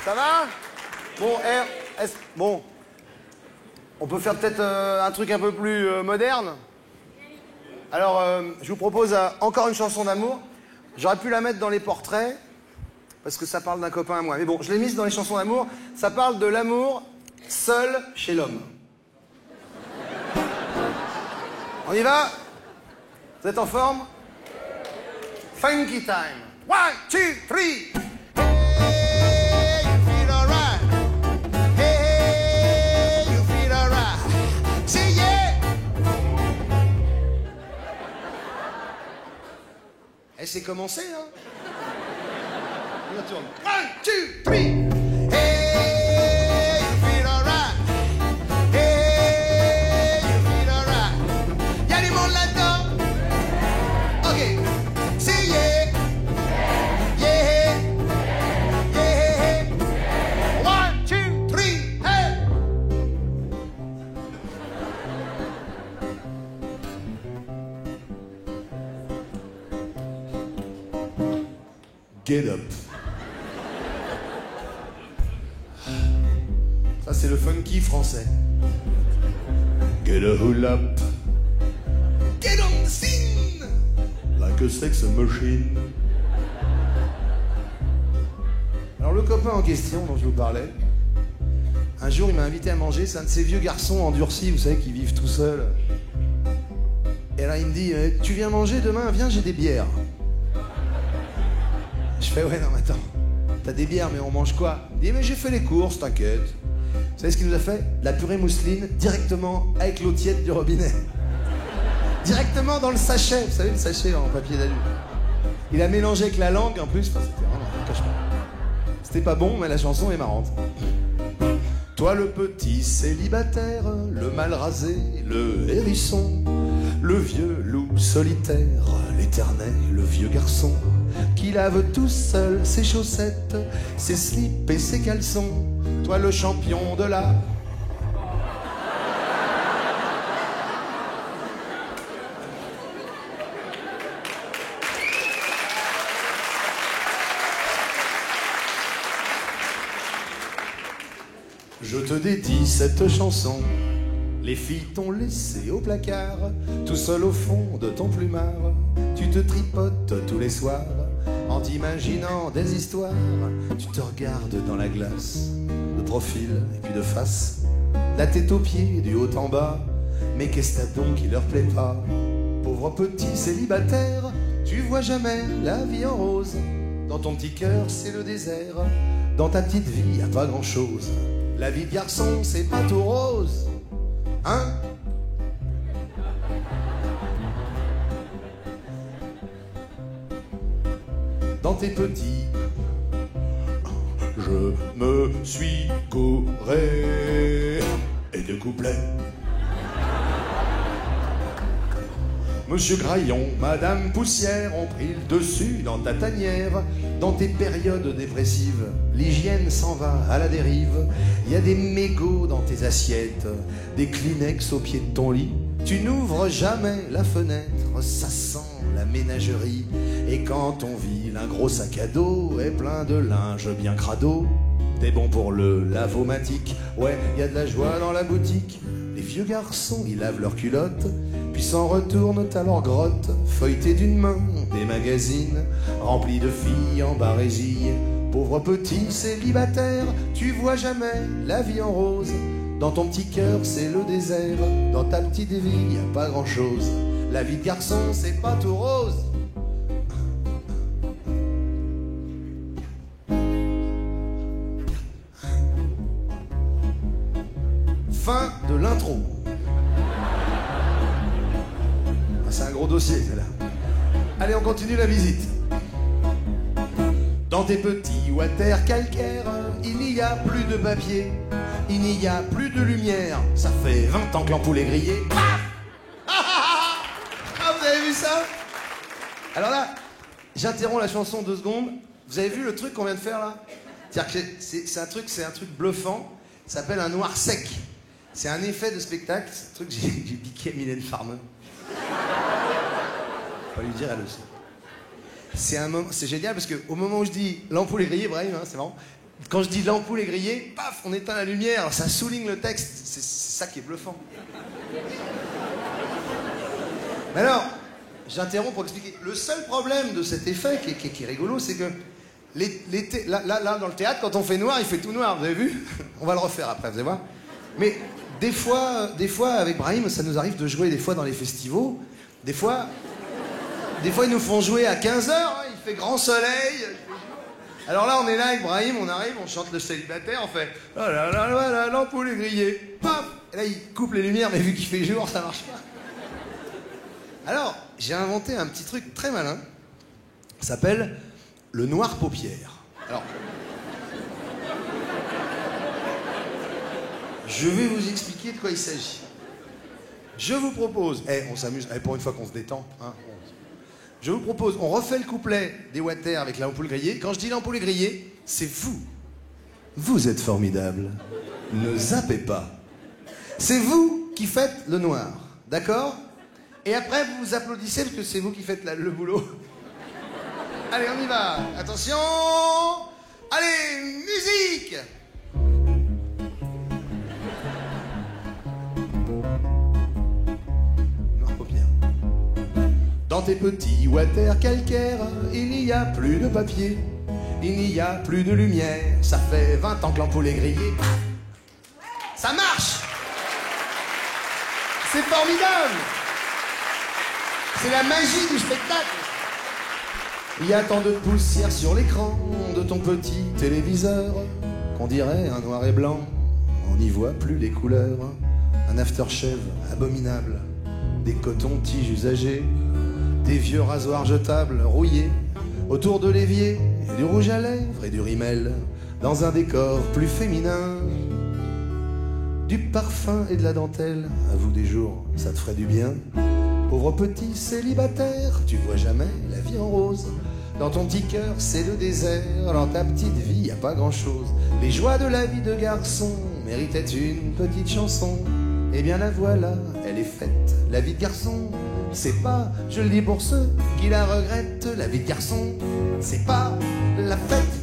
Ça va? Bon, bon. On peut faire peut-être un truc un peu plus moderne? Alors, je vous propose encore une chanson d'amour. J'aurais pu la mettre dans les portraits, parce que ça parle d'un copain à moi. Mais bon, je l'ai mise dans les chansons d'amour. Ça parle de l'amour seul chez l'homme. On y va? Vous êtes en forme? Funky time. 1, 2, 3. Hey, you feel alright. Hey, you feel alright. Say yeah. Eh, c'est commencé, hein? On retourne. 1, 2, 3. Hey, you feel alright. Hey, you feel alright. Y'a du monde là-dedans? Ok. Say yeah. Yeah. Yeah. 1, 2, 3. Hey. Get up. Ça, c'est le funky français. Get a hula up. Get on the scene. Like a sex machine. Alors, le copain en question dont je vous parlais, un jour, il m'a invité à manger. C'est un de ces vieux garçons endurcis, vous savez, qui vivent tout seuls. Et là, il me dit, tu viens manger demain? Viens, j'ai des bières. Je fais, ouais, non, mais attends. T'as des bières, mais on mange quoi? Il dit, mais j'ai fait les courses, t'inquiète. Vous savez ce qu'il nous a fait? La purée mousseline, directement avec l'eau tiède du robinet. Directement dans le sachet, vous savez, le sachet en papier d'alu. Il a mélangé avec la langue, en plus. Enfin, c'était vraiment un cauchemar. C'était pas bon, mais la chanson est marrante. Toi le petit célibataire, le mal rasé, le hérisson, le vieux loup solitaire, l'éternel, le vieux garçon, qui lave tout seul ses chaussettes, ses slips et ses caleçons. Toi le champion de la... Je te dédie cette chanson. Les filles t'ont laissé au placard, tout seul au fond de ton plumard. Tu te tripotes tous les soirs, en t'imaginant des histoires. Tu te regardes dans la glace, de profil et puis de face, la tête aux pieds, du haut en bas. Mais qu'est-ce que t'as donc qui leur plaît pas? Pauvre petit célibataire, tu vois jamais la vie en rose. Dans ton petit cœur c'est le désert, dans ta petite vie y a pas grand chose. La vie de garçon c'est pas tout rose, hein? Dans tes petits, je me suis gouré et de couplets. Monsieur Graillon, Madame Poussière ont pris le dessus dans ta tanière. Dans tes périodes dépressives, l'hygiène s'en va à la dérive. Il y a des mégots dans tes assiettes, des Kleenex au pied de ton lit. Tu n'ouvres jamais la fenêtre, ça sent la ménagerie. Et quand ton vilain gros sac à dos est plein de linge bien crado, t'es bon pour le lavomatique. Ouais, il y a de la joie dans la boutique. Les vieux garçons, ils lavent leurs culottes, puis s'en retournent à leur grotte, feuilletés d'une main des magazines remplis de filles en barésie. Pauvre petit célibataire, tu vois jamais la vie en rose. Dans ton petit cœur c'est le désert, dans ta petite vie y a pas grand chose. La vie de garçon c'est pas tout rose. Fin de l'intro. C'est un gros dossier, celle-là. Allez, on continue la visite. Dans tes petits water calcaires, il n'y a plus de papier, il n'y a plus de lumière. Ça fait 20 ans que l'ampoule est grillée. Ah, vous avez vu ça? Alors là, j'interromps la chanson 2 secondes. Vous avez vu le truc qu'on vient de faire là? C'est-à-dire que c'est un truc bluffant. Ça s'appelle un noir sec. C'est un effet de spectacle. C'est un truc que j'ai piqué à Mylène Farmer. Faut pas lui dire, elle le sait. C'est génial parce qu'au moment où je dis l'ampoule est grillée, Brahim, hein, c'est marrant, Quand je dis l'ampoule est grillée, paf, on éteint la lumière, alors ça souligne le texte, c'est ça qui est bluffant. Mais alors, j'interromps pour expliquer. Le seul problème de cet effet qui est rigolo, c'est que là, dans le théâtre, quand on fait noir, il fait tout noir, vous avez vu? On va le refaire après, vous allez voir. Mais des fois, avec Brahim, ça nous arrive de jouer des fois dans les festivals. Des fois, ils nous font jouer à 15h, hein, il fait grand soleil. Alors là, on est là avec Brahim, on arrive, on chante le célibataire, on fait « Oh là là là là, l'ampoule est grillée !» Paf! Et là, il coupe les lumières, mais vu qu'il fait jour, ça marche pas. Alors, j'ai inventé un petit truc très malin. Ça s'appelle le noir paupière. Alors, je vais vous expliquer de quoi il s'agit. Je vous propose, on s'amuse, pour une fois qu'on se détend, hein, je vous propose, on refait le couplet des Water avec l'ampoule grillée. Quand je dis l'ampoule est grillée, c'est vous. Vous êtes formidable. Ne zappez pas. C'est vous qui faites le noir, d'accord? Et après, vous vous applaudissez parce que c'est vous qui faites le boulot. Allez, on y va. Attention. Allez, musique. Noir paupière. Dans tes petits water calcaires, il n'y a plus de papier, il n'y a plus de lumière. Ça fait 20 ans que l'ampoule est grillée. Ça marche. C'est formidable. C'est la magie du spectacle. Il y a tant de poussière sur l'écran de ton petit téléviseur qu'on dirait un noir et blanc. On n'y voit plus les couleurs. Un aftershave abominable, des cotons-tiges usagés, des vieux rasoirs jetables rouillés, autour de l'évier et du rouge à lèvres et du rimel, dans un décor plus féminin. Du parfum et de la dentelle, avoue des jours, ça te ferait du bien. Pauvre petit célibataire, tu vois jamais la vie en rose. Dans ton petit cœur, c'est le désert. Dans ta petite vie, y a pas grand-chose. Les joies de la vie de garçon méritaient une petite chanson. Eh bien la voilà, elle est faite, la vie de garçon. C'est pas, je le dis pour ceux qui la regrettent, la vie de garçon, c'est pas la fête.